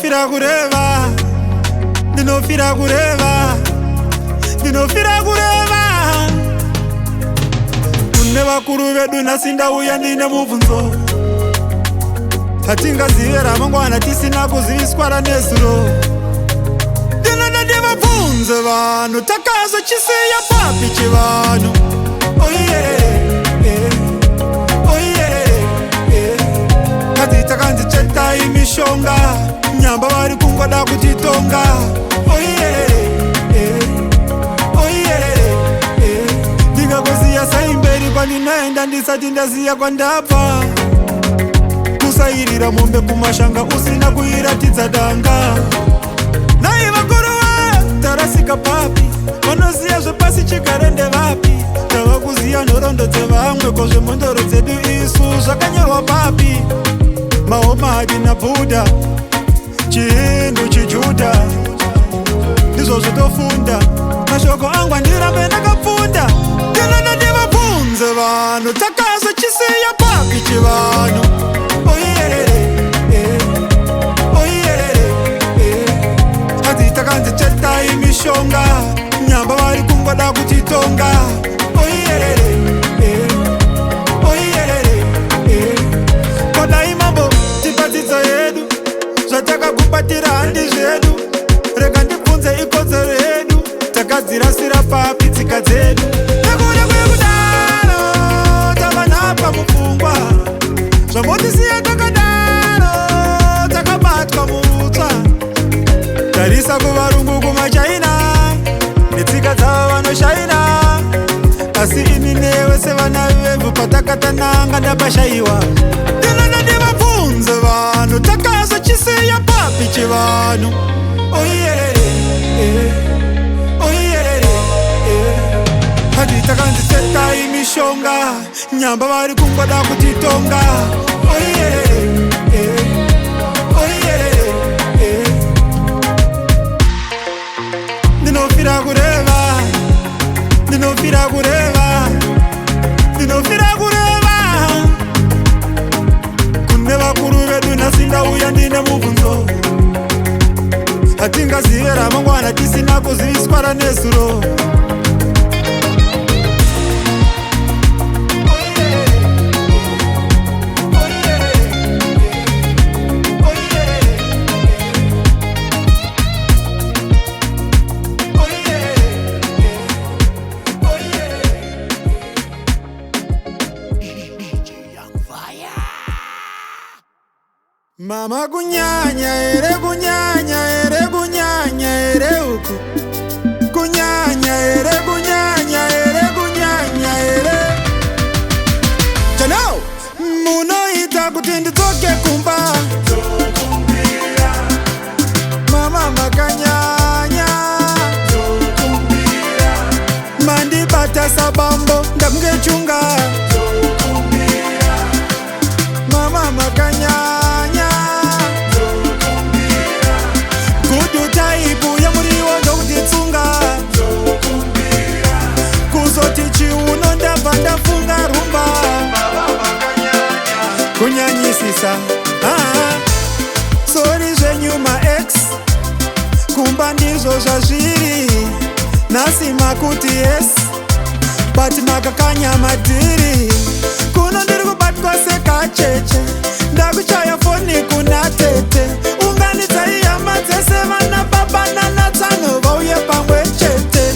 Ndinofira kureva, ndinofira kureva, ndinofira kureva. Kune vakuru vedu nhasi ndauya ndine mubvunzo. Hatingazive ramangwana tisina kuziviswa ranezuro. Ndinoda ndivabvunze vanhu, takazochisiya papi chivanhu? Takanzi chetai mishonga, nyamba vari kungoda kutitonga. Ndingakuziya saimberi kwandinoenda ndisati ndaziya kwandabva. Kusairira mombe kumashanga usina kuiratidza danga. Nai vakuru tarasika papi, vanoziya zvepasi chigare ndevapi? Tava kuziya nhoroondo dzevamwe, ko zvemhondoro dzedu isu zvakanyorwa papi? Mahomadi na Buddha, Chihindu chiJudha, ndizvo zvotofunda. Mashoko angu andirambe ndakapfunda. Ndinoda ndivabvunze vanhu, takazochisiya papi chivanhu? Hadzi takanzi chetai mishonga, nyamba vari kungoda kutitonga. Kodai mambo tipadzidzo yedu, zvatakakubatira handi zvedu. Rega ndibvunze ikodzero yedu, takadzirasira papi tsika dzedu? Nekuda kwekudaro tava nhapa mupfungwa, zvambotisiya takadaro takabatwa murutsva. Tarisa kuvarungu kumachaina, netsika dzavo vanoshaina. Asi ini newe sevana vevhu patakatananga ndapashayiwa. Ndinoda ndivabvunze vanhu, takazochisiya papi chivanhu? Hadzi takanzi chetai mishonga, nyamba vari kungoda kutitonga. Ndinofira kureva, ndinofira kureva, ndinofira kureva. Kune vakuru vedu nhasi ndauya ndine mubvunzo. Hatingazive ramangwana tisina kuziviswa ranezuro. Mama kunyanya ere, kunyanya ere, kunyanya ere uku. Kunyanya ere, kunyanya ere, kunyanya ere. Janao, munoita kuti ndidzoke kumba. Mama makanyanya, mandibata sabambo ndamungechunga. Mama makanyanya, gudu taibu ya muriwo ndokutitsunga. Kuzoti chiuno ndabva ndafunga rumba. Kunyanyisisa sori zvenyu max, kumba ndizvo zvazviri. Nhasi makuti yes, but makakanya madhiri. Kuno ndiri kubatwa sekacheche, ndakuchaya foni kuna tete. Unganidzai hama dzese vana baba nanatsano vauye pamwe chete.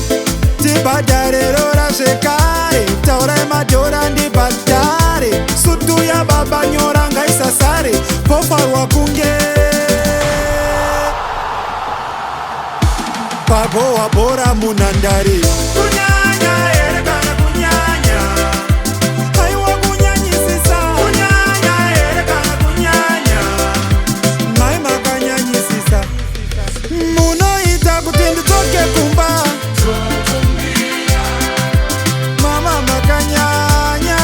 Tibhadhare rora zvekare, taurai madhora ndibhadhare. Sutu ya baba nyora ngaisasare, pofarwa kunge pagowa bhora munhandare. Kunyanya ere kana kunyanya? Aiwa kunyanyisisa. Kunyanya ere kana kunyanya? Mai makanyanyisisa. Munoita kuti ndidzoke kumba. Mama makanyanya,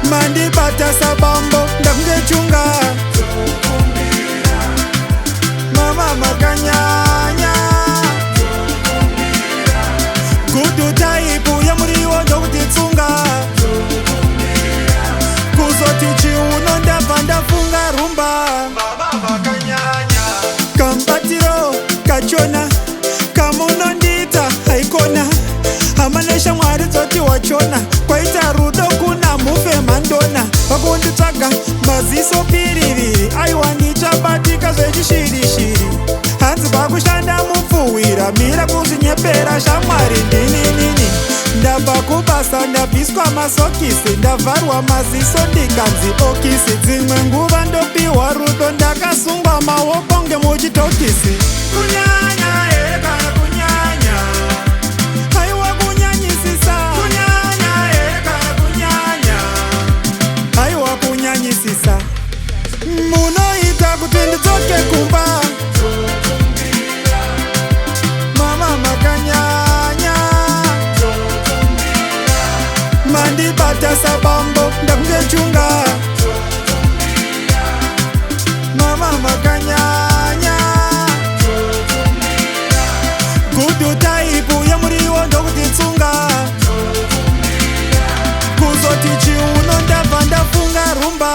mandibata sabambo ndakungechunga. Mama makanyanya, gudu taibu ya muriwo ndokutitsunga. Kuzoti chiuno ndabva ndafunga rumba. wachona kama unondita haikona amanesha mwari dzoti wachona kwaita rudo kuna mufe mandona vakunditsvaga maziso piriviri aiwanichabatika zvechishirishiri hanzi kwakushanda mupfuwira mira kuzvinyepera shamwari ndininini ndabva kubasa ndabviswa masokisi ndavharwa maziso ndikanzi okisi dzimwe nguva ndopiwa rudo ndakasungwa maoko ngemuchitokisi kunyanya here kana kunyanya haiwa kunyanyisisa kunyanya here kana kunyanya haiwa kunyanyisisa munoita kuti ndidzoke kumba mama makanyanya mandibata sabambo ndakungechunga mama makanyanya gudu taipu yemuriwo ndokutitsunga kuzoti chiuno ndabva ndafunga rumba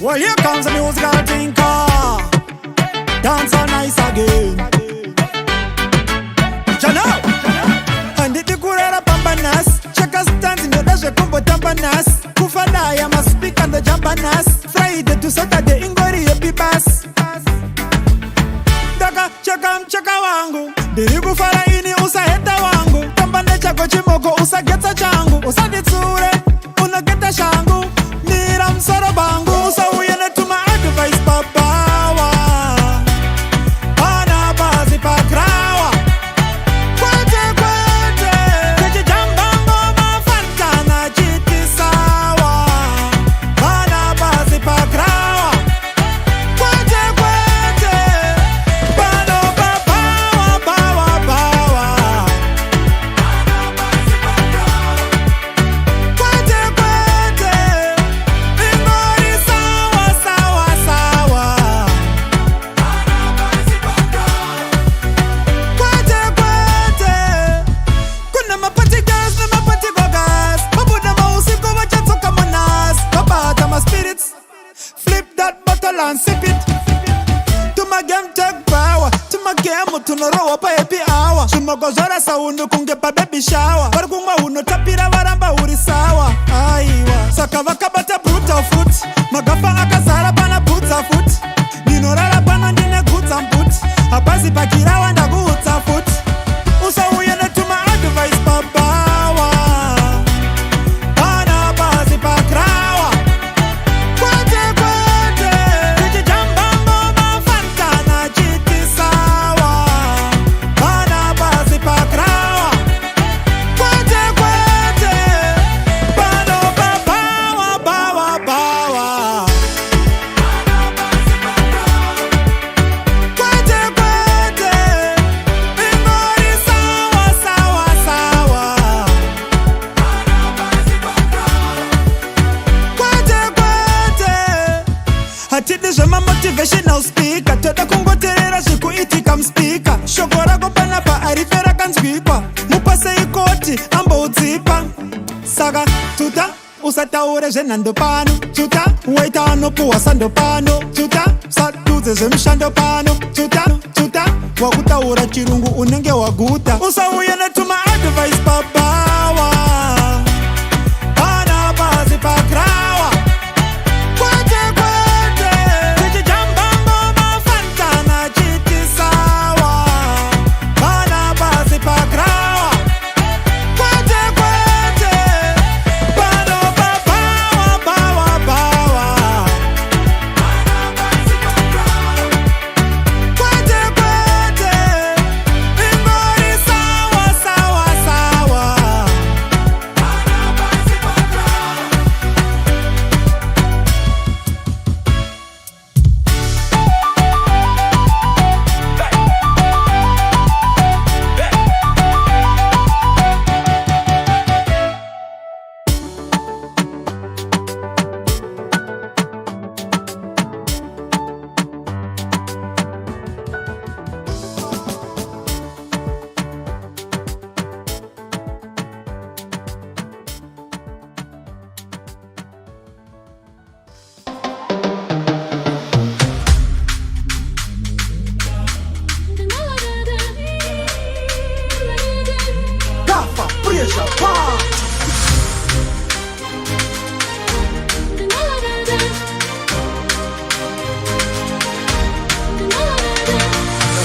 Well, here comes the musical thinker. Dance all nice again. Jano! And it kurera pambanas. Chaka stands in the dash combo tampanas. Kufana ya must speak on the jampanas. Friday to Saturday ingori happy bass. Daka chaka wangu. Diri kufara ini usaheta wangu. Tampane chako chimoko usagetsa changu. Usaditsure unageta shangu. Mira msoro bangu. And sip it to my game take power to my game to no row up happy hour shumagozora saundu kunge pa baby shower vari kumwa unotapira varamba uri sawa aiwa saka vakabata brutal foot magafa akazara pana butsa foot ndinorara pano ndine gutsa mbut hapazi pakirawa ndakuutsa foot usauye netuma advice pabawa pana pazi pakrawa motivational speaker toda kungoterera zvikuitika muspika shoko rako panapa arifera kanzwikwa mupase ikoti amboudzipa saka tuta usataure zvenhando pano tuta waita anopuhwa sando pano tuta usadudze zvemushando pano tuta wakutaura chirungu unenge waguta usauye netuma advice pabawa pana pasi pakrawa sawa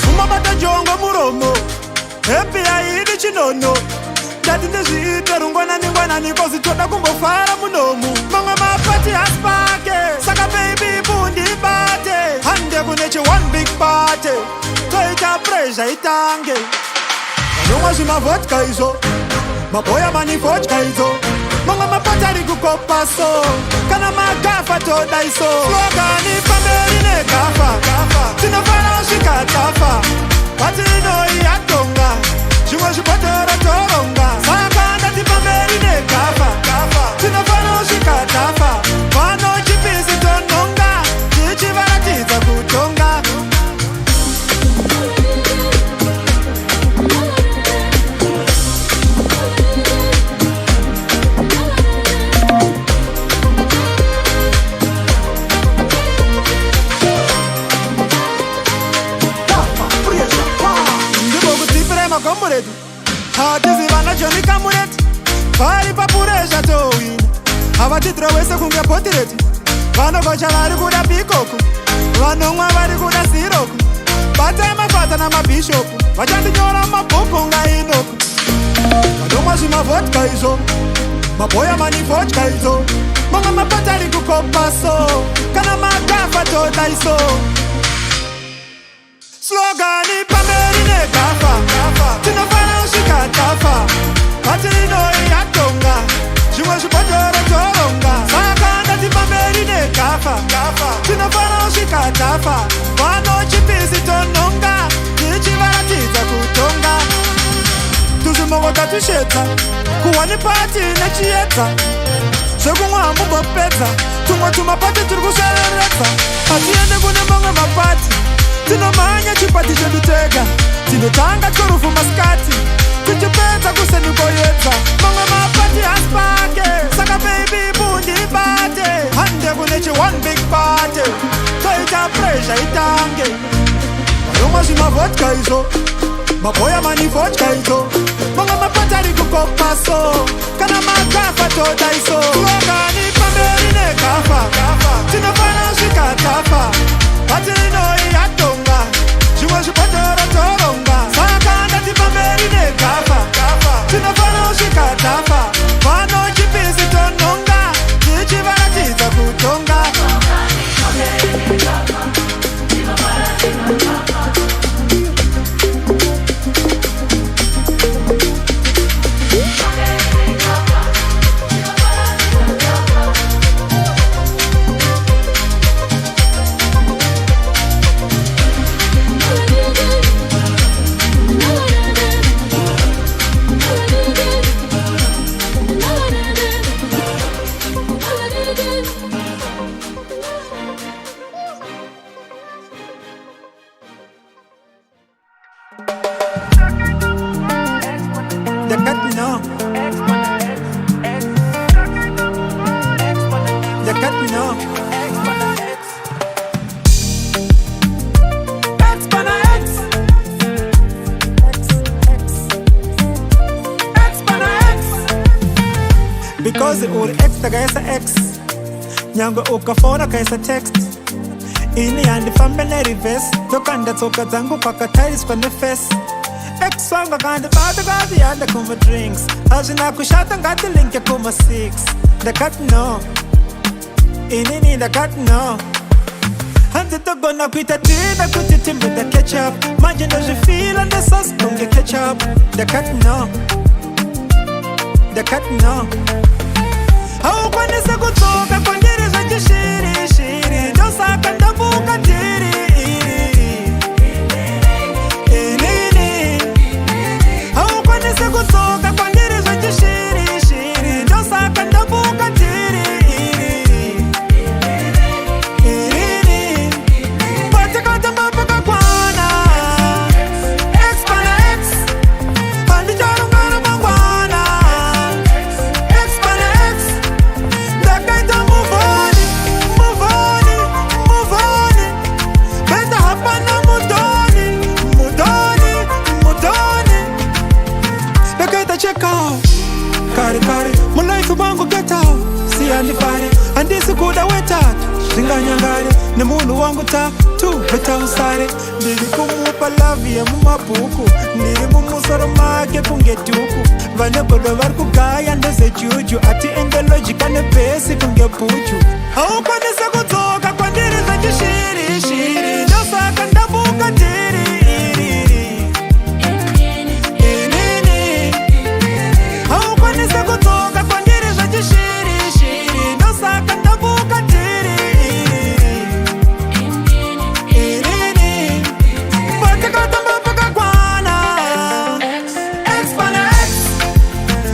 Fumabata jongo muromo Happy aidi chinono Dati ndezviita rungwanani kozi toda kumbofara munomu Manga mapati aspake Saka baby bundi bate Hande kuneche one big party Toita pressure itange Vanongwa zvima vodka izo Maboya mani vodka izo Manga mapati ari kukopa so Kana magafa toda iso Slogani pamberi negafa Tinofana usvika tafa Bati inoi yatonga Zvimwe zvibhotoro toronga Saka ndati pamberi negafa Tinofana usvika tafa Pano chipisi tononga Tichivaratidza kutonga Komureti hatizi vana joni kamureti vari papuresha towina havatidhira wese kunge potireti vanogocha vari kuda pikoku vanomwa vari kuda siroku batai mafata namabhishopu vachandinyora mabhuku ngainoku vanomwa zvimavhodka izvo maboya mani vodka izo manga mapatari kukopaso kana magafa toda iso Slogani pamberi negafa Tinofana usvika tafa Bati inoi yatonga Zvimwe zvibhotoro toronga Saka ndati pamberi negafa Tinofana usvika tafa Vano chipisi tononga Tichivaratidza kutonga Tuzvimongo tatushetsa Kuwani pati nechiedza Zvekumwa mumbopedza Tumwe tumapati turi kusereredza Hatiende kune mamwe mapati Tinomanya chipati chedutega Tinotanga chorufu maskati Tichipedza kusenikoyedza Mamwe mapati aspake Saka baby bundi bate Hande kuneche one big party Toita pressure itange Vanomwa zvima vodka izo Maboya mani vodka izo Mamwe mapati ari kukopaso Kana magafa toda iso Slogani pamberi negafa Tinofana usvika tafa Bati inoi yatonga Zvimwe zvibhotoro toronga Saka ndati pamberi negafa Tinofana usvika tafa Vano chipisi tononga Tichivaratidza kutonga Because uri X takaisa X Nyangwe ukafona kaisa text Ini handifambe nereverse Tokanda tsoka dzangu kwakatariswa neface X wanga kandibata ngaziyanda kuma drinks Hazvina kushata ngatilinke kuma 6 Ndakati no Inini ndakati no Hanzi togona kuita dina kuti timbuda ketchup Manje ndozvifila ndesauce kunge ketchup Ndakati no Ndakati no Haukwanise kutsoka kwandiri zvachishiri Ndosaka ndabuka tiri Inini Haukwanise kutsoka kwandiri zvachishiri Ndosaka ndabuka tiri Inini Patakata mapaka kwana X pana X Handicharungana mangwana X pana X Ndakaita move on kare kare mulaifu bangu get out siyandifare andisi kuda wetatu zinganyangare nemunhu wangu tu beta usare ndiri kumupa lavi ya mumabuku ndiri mumusoro make kunge duku vane godo vari kugaya ndeze juju ati engelojika nebhesi kunge buju haukwanise kudzoka kwandiri zvechishiri shiri ndosaka ndabuka ndiri iriri inini haukwanise kudzoka kwandiri zvechishiri shiri ndosaka ndabuka ndiri iriri vatikatamba pakakwana x pana x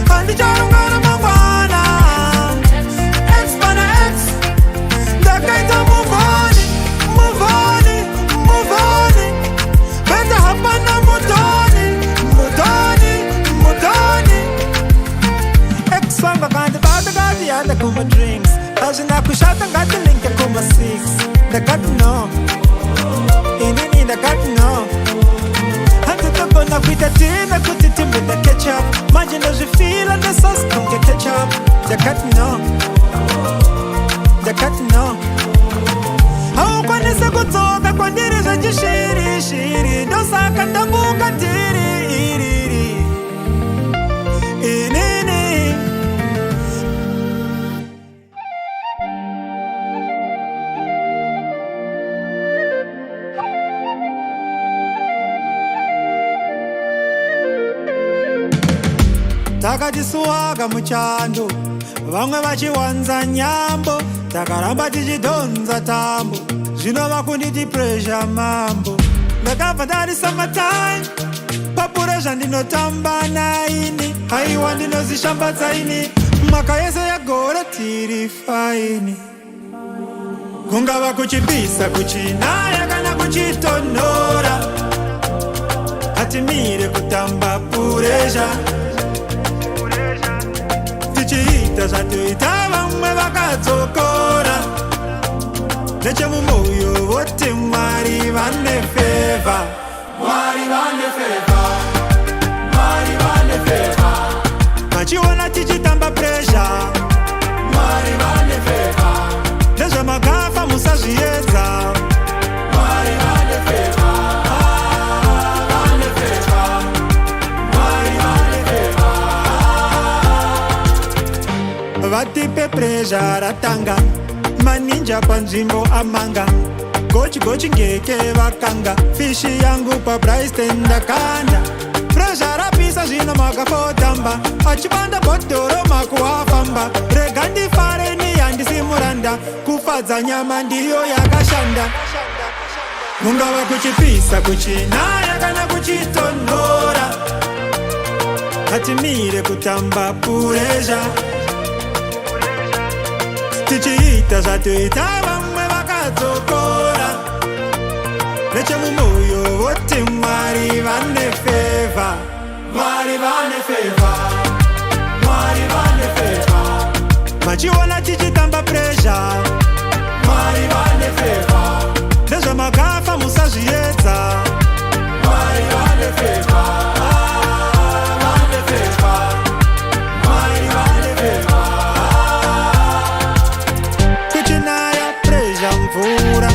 handicharungana mangwana x pana x ndakaita muvoni muvoni muvoni beta hapana mutoni mutoni mutoni x wanga kanti batakati yanda kuma drinks hazvina kushata ngatilinke kuma 6 ndakati no inini ndakati no handitogona kuita dina kuti timbeda ketchup manje ndozvifila nesosi kunge ketchup ndakati no ndakati no haukwanise kudzoka kwandiri zvechishiri shiri ndosaka ndabuka ndiri iriri inini takatisuwaga muchando vamwe vachiwanza nyambo takaramba tichidhonza tambo zvinova kunditi presha mambo ndakabva ndari samatime papurezha ndinotamba naini haiwa ndinozishambadzaini mwaka yese yagore tiri faini kungava kuchipisa kuchinaya kana kuchitonhora hatimire kutamba puresha tichiita zvatoita vamwe vakadzokora nechemumoyo voti mwari vane feva mwari vane feva mwari vane feva machiona tichitamba presha mwari vane feva nezvamagafa musazviedza mwari vane feva vane feva mwari vane feva vatipe presha ratanga maninja panzvimbo amanga gochi gochi ngeke vakanga fishi yangu pabristen ndakanda presha rapisa zvino makafotamba achibanda bhodhoro makuwafamba rega ndifareni handisi muranda kufadza nyama ndiyo yakashanda kungava kuchipisa kuchinaya kana kuchitonhora hatimire kutamba puresha tichiita zvatoita vamwe vakadzokora nechemumoyo voti mwari vane feva mwari vane feva mwari vane feva machiona tichitamba presha mwari vane feva nezvamagafa musazviedza mwari vane feva vane feva mwari vane feva kuchinaya presha mvura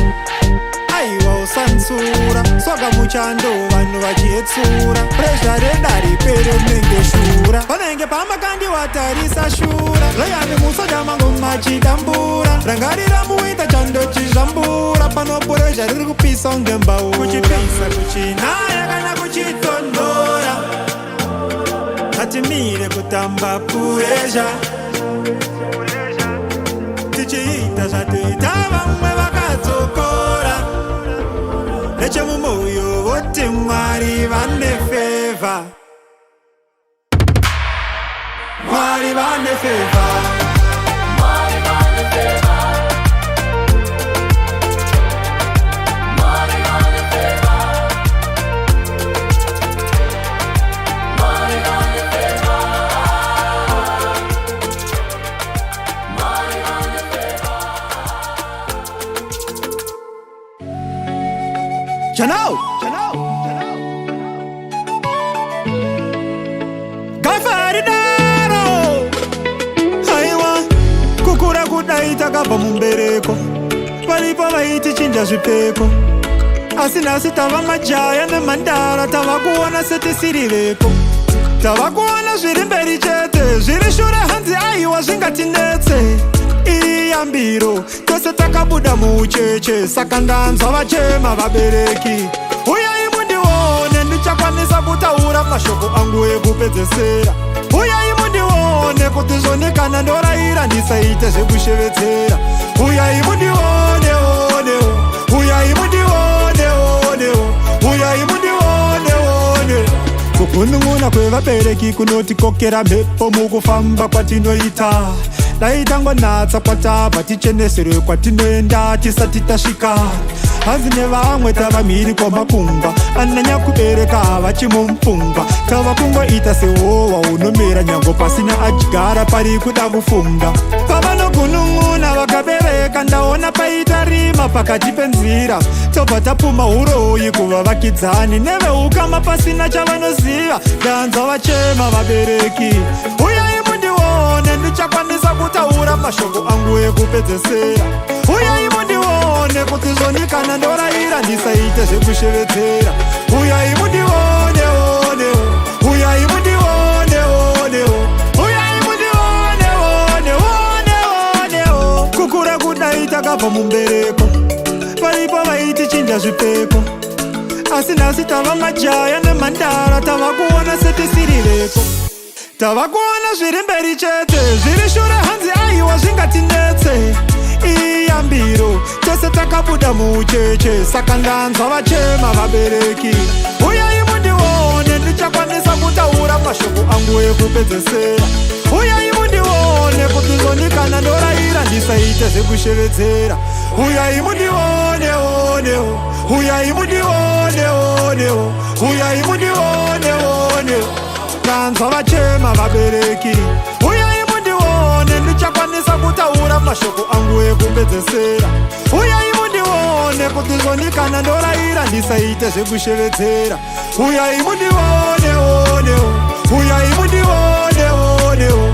aiwa usansura swaga muchando vanhu vachietsura presha reda ripere menge shura panenge pamakandiwatarisa shura zvayani musoja mangu machidambura rangarira muita chando chizvambura pano puresha riri kupisa unge mbau kuchipisa kuchinaya kana kuchitonhora hatimire kutamba puresha tichiita zvatoita vamwe vakadzokora nechemumoyo voti mwari vane feva mwari vane feva mwari vane feva mwari vane feva mwari vane feva mwari vane feva Janelle Gafarinaro takabva mumbereko. Paripo vaiti chinja zvipfeko, asi nhasi tava majaya nemhandara, tava kuona setisiri veko. Tava kuona zviri mberi chete, zviri shure hanzi aiwa zvingatinetse. Iri yambiro tose takabuda muucheche, saka ndanzwa vachema vabereki. Uyai mundione ndichakwanisa kutaura mashoko angu ekupedzesera. Uyai mundione kuti zvone kana ndorayira ndisaite zvekushevedzera. Uyai mundione onewo, uyai mundione onewo, uyai mundione onewo. Kugunun'una kwevabereki kunotikokera mhepo mukufamba kwatinoita. Dai tangonatsa kwatabva ticheneserwe kwatinoenda tisati tasvika. Hanzi nevamwe tava mhiri kwamakungwa, ananya kubereka vachimumupfungwa. Tava kungoita sehowa unomera nyango pasina adyara pari kuda kufunga. Pavanogunun'una vakabereka ndaona paita rima pakati penzira. Tobva tapuma uroyi kuva vakidzani neveukama pasina chavanoziva. Ndanzwa vachema vabereki. Uyai mundione ndichakwanisa kutaura mashoko angu ekupedzesera. Uyai mundione kuti zvoni kana ndorayira ndisaite zvekushevedzera. Uyai mundione onewo, uyai mundione onewo, uyai mundione onewo. Kukura kudai takabva mumbereko, paripo vaiti chinja zvipfeko, asi nhasi tava majaya nemhandara, tava kuona setisiri veko. Tava kuona zviri mberi chete, zviri shure hanzi aiwa zvingatinetse. Iyambiro tose takabuda muucheche, saka ndanzwa vachema vabereki. Uyai mundione ndichakwanisa kutaura mashoko angu ekupedzesera. Uyai mundione kuti zvoni kana ndorayira ndisaite zvekushevedzera. Uyai mundione onewo, uyai mundione onewo, uyai mundione onewo. Ndanzwa vachema vabereki. Uyai mundione ndichakwanisa kutaura mashoko angu ekupedzesera. Uyai mundione kuti zvoni kana ndorayira ndisaite zvekushevedzera. Uyai mundione onewo, uyai mundione onewo.